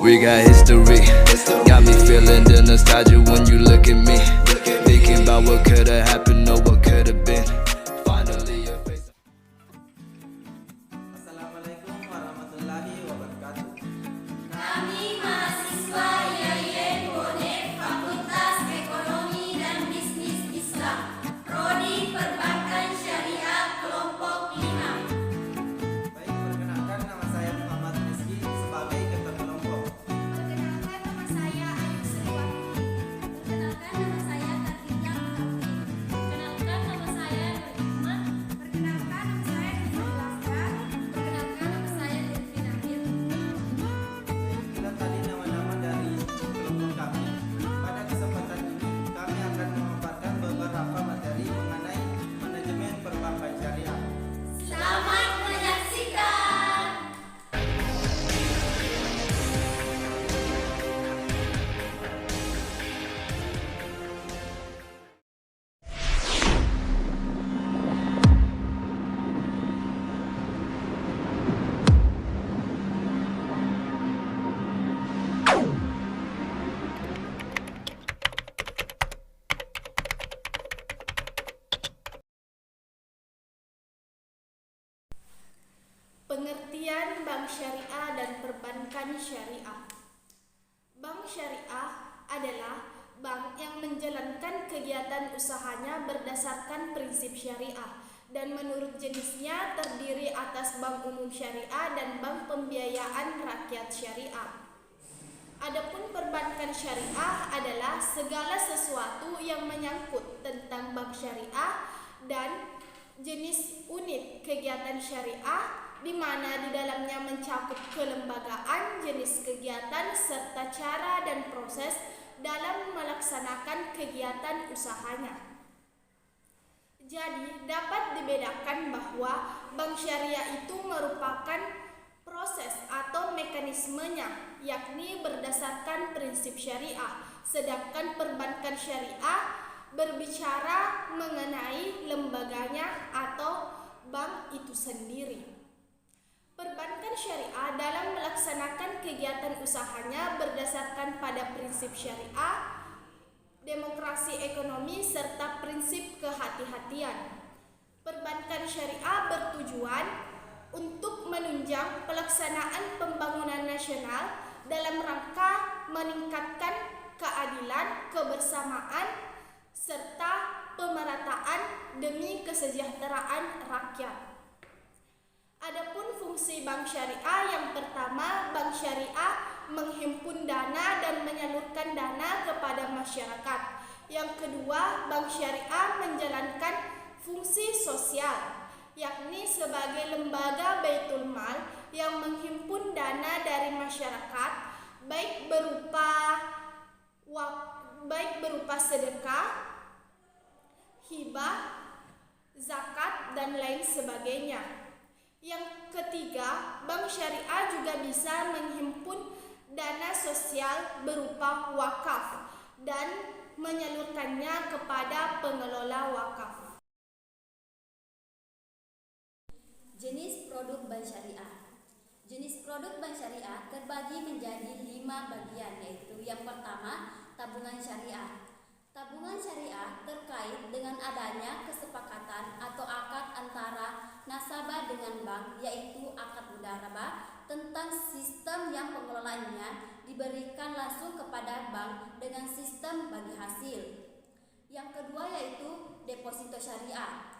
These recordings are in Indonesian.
We got history. Got me feeling the nostalgia when you look at me. Thinking about what could've happened or what could've been. Finally your face. Assalamualaikum warahmatullahi wabarakatuh. Kami mahasiswa IAIN Bonef Fakultas Ekonomi dan Bisnis Islam, Prodi Perbankan Syariah Kelompok 5. Baik, perkenalkan nama saya Muhammad Rizky sebagai ketua kelompok. Perkenalkan nama saya Ayu Sriwati. Perkenalkan nama saya Kartika Mutafi. Perkenalkan nama saya Nurhikmah. Perkenalkan nama saya Rizky. Perkenalkan nama saya Lutfi Nabil. Inilah tadi nama-nama dari kelompok kami. Pada kesempatan ini kami akan memaparkan beberapa materi mengenai manajemen perbankan syariah. Selamat menyaksikan. Pengertian bank syariah dan perbankan syariah. Bank syariah adalah bank yang menjalankan kegiatan usahanya berdasarkan prinsip syariah dan menurut jenisnya terdiri atas bank umum syariah dan bank pembiayaan rakyat syariah. Adapun perbankan syariah adalah segala sesuatu yang menyangkut tentang bank syariah dan jenis unit kegiatan syariah di mana di dalamnya mencakup kelembagaan, jenis kegiatan, serta cara dan proses dalam melaksanakan kegiatan usahanya. Jadi, dapat dibedakan bahwa bank syariah itu merupakan proses atau mekanismenya, yakni berdasarkan prinsip syariah, sedangkan perbankan syariah berbicara mengenai lembaganya atau bank itu sendiri. Perbankan syariah dalam melaksanakan kegiatan usahanya berdasarkan pada prinsip syariah, demokrasi ekonomi, serta prinsip kehati-hatian. Perbankan syariah bertujuan untuk menunjang pelaksanaan pembangunan nasional dalam rangka meningkatkan keadilan, kebersamaan, serta pemerataan demi kesejahteraan rakyat. Adapun fungsi bank syariah, yang pertama, bank syariah menghimpun dana dan menyalurkan dana kepada masyarakat. Yang kedua, bank syariah menjalankan fungsi sosial, yakni sebagai lembaga baitul mal yang menghimpun dana dari masyarakat baik berupa sedekah, hibah, zakat, dan lain sebagainya. Yang ketiga, bank syariah juga bisa menghimpun dana sosial berupa wakaf dan menyalurkannya kepada pengelola wakaf. Jenis produk bank syariah. Jenis produk bank syariah terbagi menjadi 5 bagian, yaitu yang pertama, tabungan syariah. Tabungan syariah terkait dengan adanya kesepakatan atau akad antara nasabah dengan bank, yaitu akad mudharabah tentang sistem yang pengelolaannya diberikan langsung kepada bank dengan sistem bagi hasil. Yang kedua yaitu deposito syariah.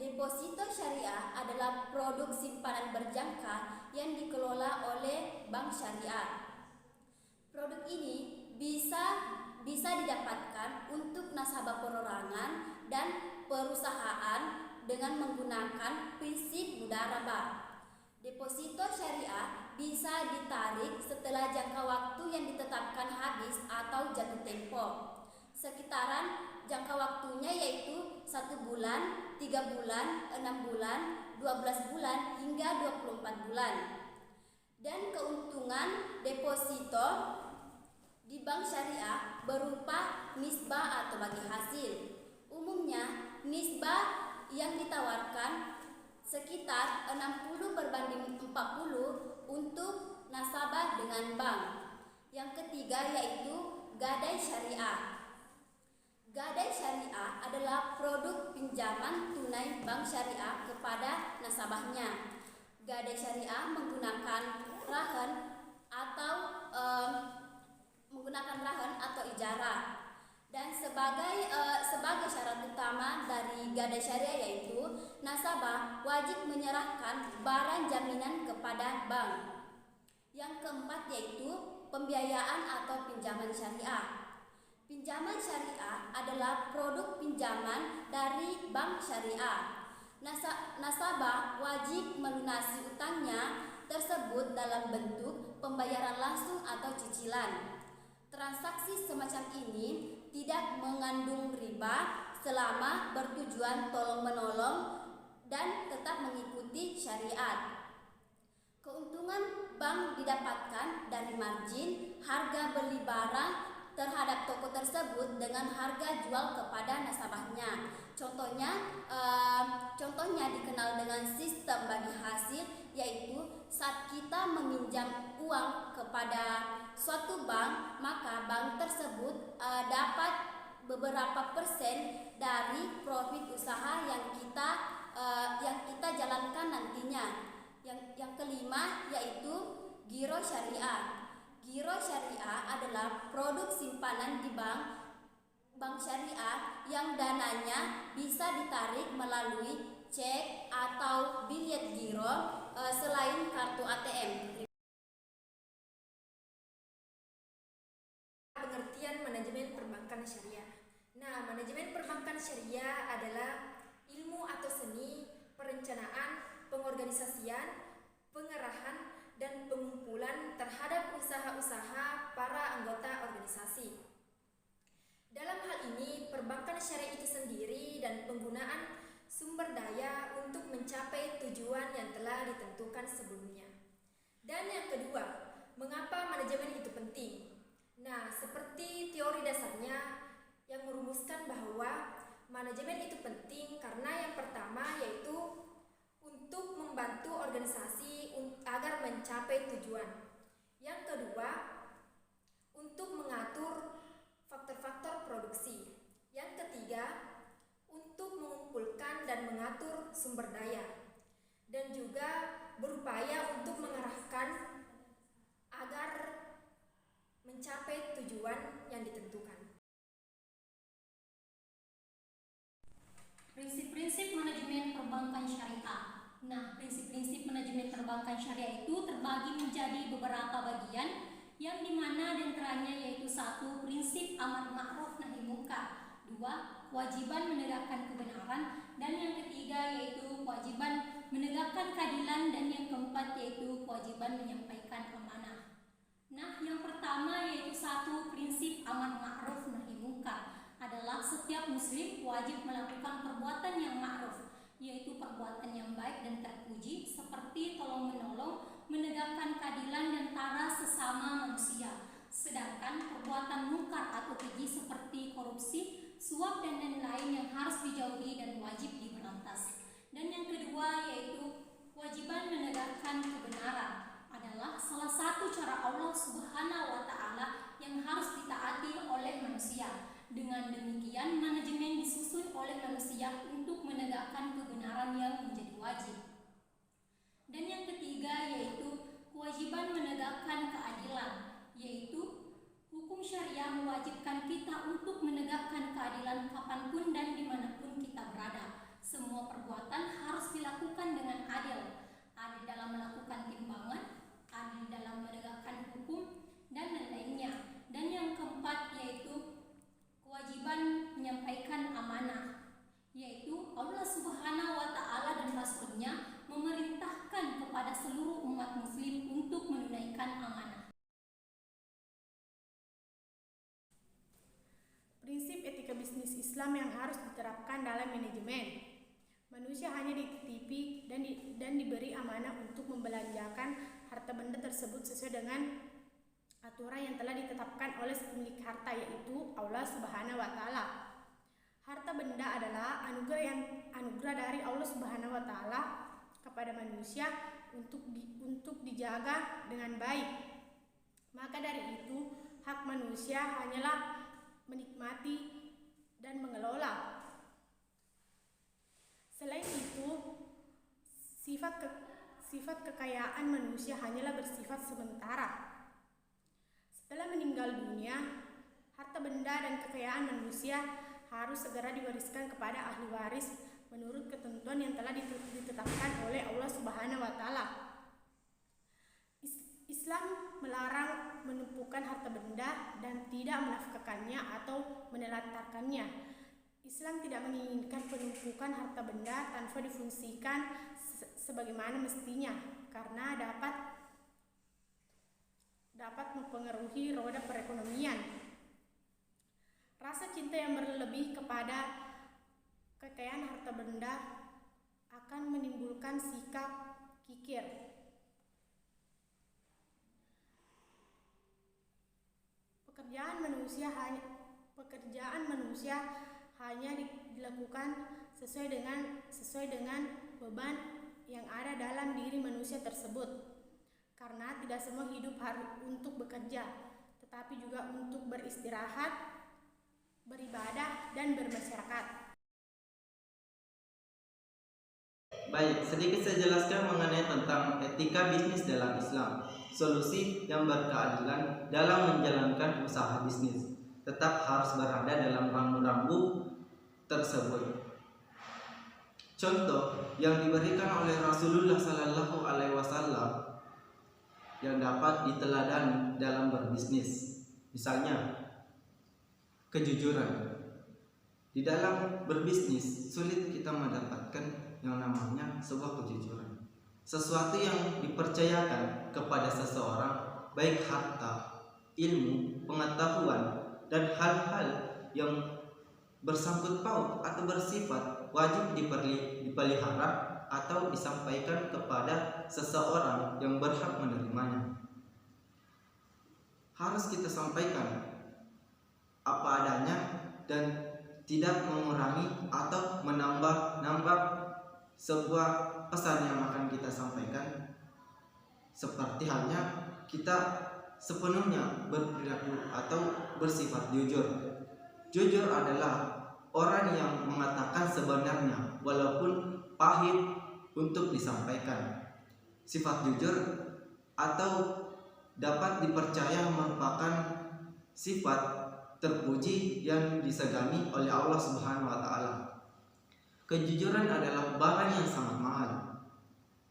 Deposito syariah adalah produk simpanan berjangka yang dikelola oleh bank syariah. Produk ini bisa didapatkan untuk nasabah perorangan dan perusahaan dengan menggunakan prinsip mudharabah. Deposito syariah bisa ditarik setelah jangka waktu yang ditetapkan habis atau jatuh tempo. Sekitaran jangka waktunya yaitu 1 bulan, 3 bulan, 6 bulan, 12 bulan, hingga 24 bulan. Dan keuntungan deposito di bank syariah berupa nisbah atau bagi hasil. Umumnya nisbah yang ditawarkan sekitar 60/40 untuk nasabah dengan bank. Yang ketiga yaitu gadai syariah. Gadai syariah adalah produk pinjaman tunai bank syariah kepada nasabahnya. Gadai syariah menggunakan rahan atau ijarah. Dan sebagai syarat utama dari gadai syariah yaitu nasabah wajib menyerahkan barang jaminan kepada bank. Yang keempat yaitu pembiayaan atau pinjaman syariah. Pinjaman syariah adalah produk pinjaman dari bank syariah. Nasabah wajib melunasi utangnya tersebut dalam bentuk pembayaran langsung atau cicilan. Transaksi semacam ini tidak mengandung riba selama bertujuan tolong-menolong dan tetap mengikuti syariat. Keuntungan bank didapatkan dari margin harga beli barang terhadap toko tersebut dengan harga jual kepada nasabahnya. Contohnya dikenal dengan sistem bagi hasil, yaitu saat kita meminjam uang kepada suatu bank, maka bank tersebut dapat beberapa persen dari profit usaha yang kita jalankan nantinya. Yang kelima yaitu giro syariah. Giro syariah adalah produk simpanan di bank syariah yang dananya bisa ditarik melalui cek atau bilet giro selain kartu ATM. Pengertian manajemen perbankan syariah. Nah, manajemen perbankan syariah adalah ilmu atau seni perencanaan, pengorganisasian, pengerahan, dan pengumpulan terhadap usaha-usaha para anggota organisasi. Dalam hal ini, perbankan syariah itu sendiri dan penggunaan sumber daya untuk mencapai tujuan yang telah ditentukan sebelumnya. Dan yang kedua, mengapa manajemen itu penting? Nah, seperti teori dasarnya yang merumuskan bahwa manajemen itu penting karena yang pertama yaitu untuk membantu organisasi agar mencapai tujuan. Yang kedua, untuk mengatur faktor-faktor produksi. Yang ketiga, untuk mengumpulkan dan mengatur sumber daya. Dan juga berupaya untuk mengarahkan agar mencapai tujuan yang ditentukan. Prinsip-prinsip manajemen perbankan syariah. Nah, prinsip-prinsip manajemen perbankan syariah itu terbagi menjadi beberapa bagian yang dimana diantaranya yaitu 1. Prinsip amar ma'ruf nahi munkar, 2. Kewajiban menegakkan kebenaran, dan yang ketiga yaitu kewajiban menegakkan keadilan, dan yang keempat yaitu kewajiban menyampaikan amanah. Nah, yang pertama yaitu 1. Prinsip amar ma'ruf nahi munkar adalah setiap muslim wajib melakukan perbuatan yang ma'ruf, yaitu perbuatan yang baik dan terpuji seperti tolong-menolong, menegakkan keadilan di antara sesama manusia. Sedangkan perbuatan mungkar atau keji seperti korupsi, suap, dan lain-lain yang harus dijauhi dan wajib diberantas. Dan yang kedua yaitu kewajiban menegakkan kebenaran adalah salah satu cara Allah Subhanahu wa Ta'ala yang harus ditaati oleh manusia. Dengan demikian, manajemen disusun oleh manusia untuk menegakkan kebenaran yang menjadi wajib. Dan yang ketiga yaitu kewajiban menegakkan keadilan, yaitu hukum syariah mewajibkan kita untuk menegakkan keadilan kapanpun dan dimanapun kita berada. Semua perbuatan harus dilakukan dengan adil dalam melakukan timbangan, adil dalam menegakkan hukum, dan lain-lainnya. Dan yang keempat yaitu kewajiban menyampaikan amanah, yaitu Allah Subhanahu wa Ta'ala dan Rasul-Nya memerintahkan kepada seluruh umat muslim untuk menunaikan amanah. Prinsip etika bisnis Islam yang harus diterapkan dalam manajemen. Manusia hanya dititipi dan diberi amanah untuk membelanjakan harta benda tersebut sesuai dengan aturan yang telah ditetapkan oleh pemilik harta, yaitu Allah Subhanahu wa Ta'ala. Harta benda adalah anugerah dari Allah Subhanahu wa Ta'ala kepada manusia untuk dijaga dengan baik. Maka dari itu, hak manusia hanyalah menikmati dan mengelola. Selain itu, sifat kekayaan manusia hanyalah bersifat sementara. Setelah meninggal dunia, harta benda dan kekayaan manusia harus segera diwariskan kepada ahli waris menurut ketentuan yang telah ditetapkan oleh Allah Subhanahu wa taala. Islam melarang menumpukan harta benda dan tidak menafkahkannya atau menelantarkannya. Islam tidak menginginkan penumpukan harta benda tanpa difungsikan sebagaimana mestinya, karena dapat mempengaruhi roda perekonomian. Rasa cinta yang berlebih kepada kekayaan harta benda akan menimbulkan sikap kikir. Pekerjaan manusia hanya dilakukan sesuai dengan beban yang ada dalam diri manusia tersebut. Karena tidak semua hidup harus untuk bekerja, tetapi juga untuk beristirahat, beribadah, dan bermasyarakat. Baik, sedikit saya jelaskan mengenai tentang etika bisnis dalam Islam. Solusi yang berkeadilan dalam menjalankan usaha bisnis tetap harus berada dalam rambu-rambu tersebut. Contoh yang diberikan oleh Rasulullah Sallallahu Alaihi Wasallam yang dapat diteladani dalam berbisnis, misalnya kejujuran. Di dalam berbisnis sulit kita mendapatkan yang namanya sebuah kejujuran. Sesuatu yang dipercayakan kepada seseorang, baik harta, ilmu, pengetahuan, dan hal-hal yang bersangkut paut atau bersifat wajib dipelihara atau disampaikan kepada seseorang yang berhak menerimanya. Harus kita sampaikan apa adanya dan tidak mengurangi atau menambah sebuah pesan yang akan kita sampaikan, seperti halnya kita sepenuhnya berperilaku atau bersifat jujur. Jujur adalah orang yang mengatakan sebenarnya walaupun pahit untuk disampaikan. Sifat jujur atau dapat dipercaya merupakan sifat terpuji yang disegani oleh Allah Subhanahu wa taala. Kejujuran adalah barang yang sangat mahal.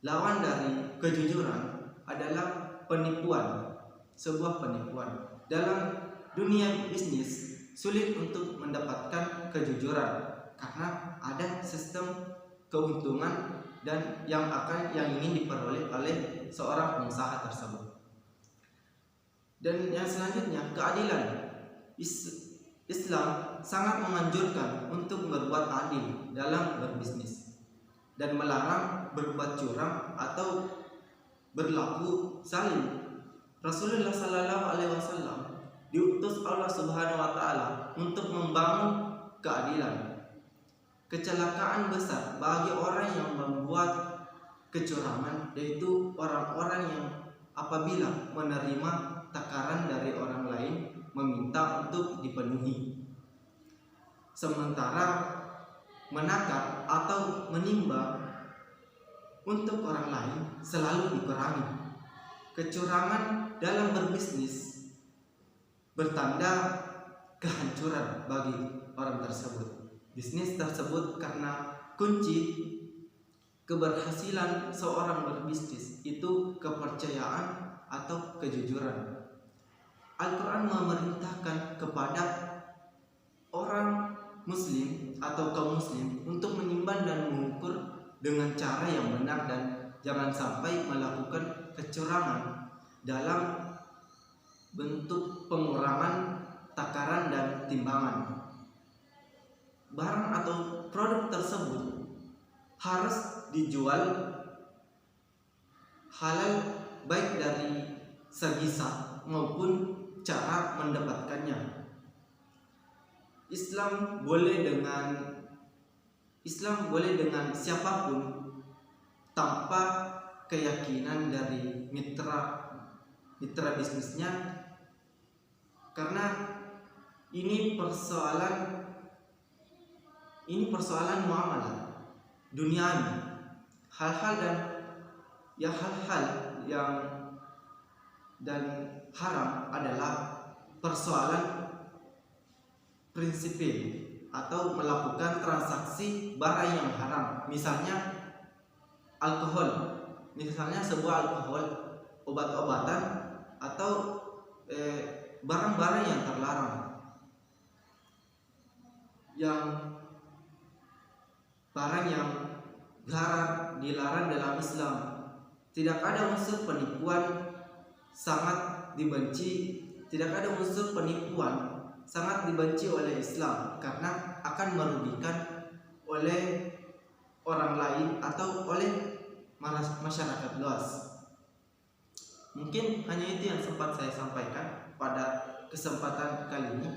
Lawan dari kejujuran adalah penipuan, sebuah penipuan. Dalam dunia bisnis sulit untuk mendapatkan kejujuran karena ada sistem keuntungan dan yang ingin diperoleh oleh seorang pengusaha tersebut. Dan yang selanjutnya, keadilan. Islam sangat menganjurkan untuk berbuat adil dalam berbisnis dan melarang berbuat curang atau berlaku zalim. Rasulullah Sallallahu Alaihi Wasallam diutus Allah Subhanahu Wa Taala untuk membangun keadilan. Kecelakaan besar bagi orang yang membuat kecurangan yaitu orang-orang yang apabila menerima takaran dari orang lain meminta untuk dipenuhi, sementara menakar atau menimba untuk orang lain selalu dikurangi. Kecurangan dalam berbisnis bertanda kehancuran bagi orang tersebut. Bisnis tersebut karena kunci keberhasilan seorang berbisnis itu kepercayaan atau kejujuran. Al-Quran memerintahkan kepada orang muslim atau kaum muslim untuk menimbang dan mengukur dengan cara yang benar dan jangan sampai melakukan kecurangan dalam bentuk pengurangan takaran dan timbangan. Barang atau produk tersebut harus dijual halal baik dari segi sah maupun cara mendapatkannya. Islam boleh dengan siapapun tanpa keyakinan dari mitra mitra bisnisnya, karena ini persoalan muamalah duniawi. Hal-hal yang dan haram adalah persoalan prinsipil atau melakukan transaksi barang yang haram. Misalnya alkohol, misalnya sebuah alkohol, obat-obatan, atau barang-barang yang terlarang, barang yang dilarang dalam Islam. Tidak ada unsur penipuan, sangat dibenci. Tidak ada unsur penipuan, sangat dibenci oleh Islam, karena akan merugikan oleh orang lain atau oleh masyarakat luas. Mungkin hanya itu yang sempat saya sampaikan pada kesempatan kali ini.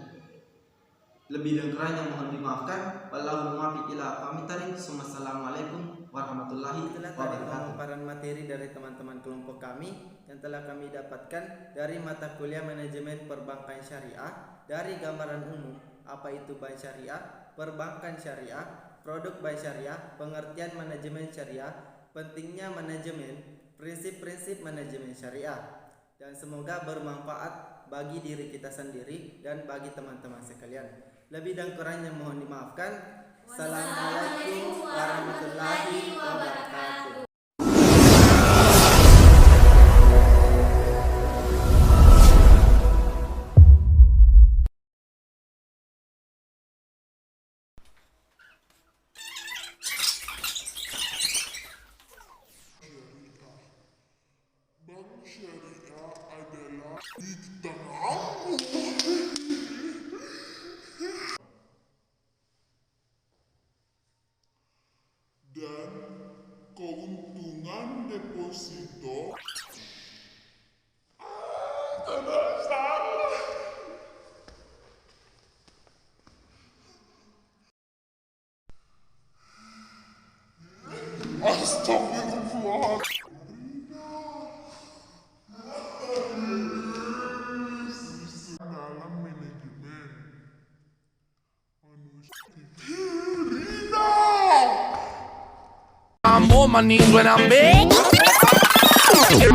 Lebih dan kurangnya mohon dimaafkan. Wallahul muwaffiq ila aqwamit thoriq. Wassalamualaikum warahmatullahi wabarakatuh. Pemaparan materi dari teman-teman kelompok kami yang telah kami dapatkan dari mata kuliah manajemen perbankan syariah, dari gambaran umum apa itu bank syariah, perbankan syariah, produk bank syariah, pengertian manajemen syariah, pentingnya manajemen, prinsip-prinsip manajemen syariah, dan semoga bermanfaat bagi diri kita sendiri dan bagi teman-teman sekalian. Lebih dan kurangnya mohon dimaafkan. Assalamualaikum warahmatullahi wabarakatuh. Bank syariah adalah di tengah dan keuntungan deposito Astagfirullah. Dalam manajemen I'm on my knees when I'm begging you.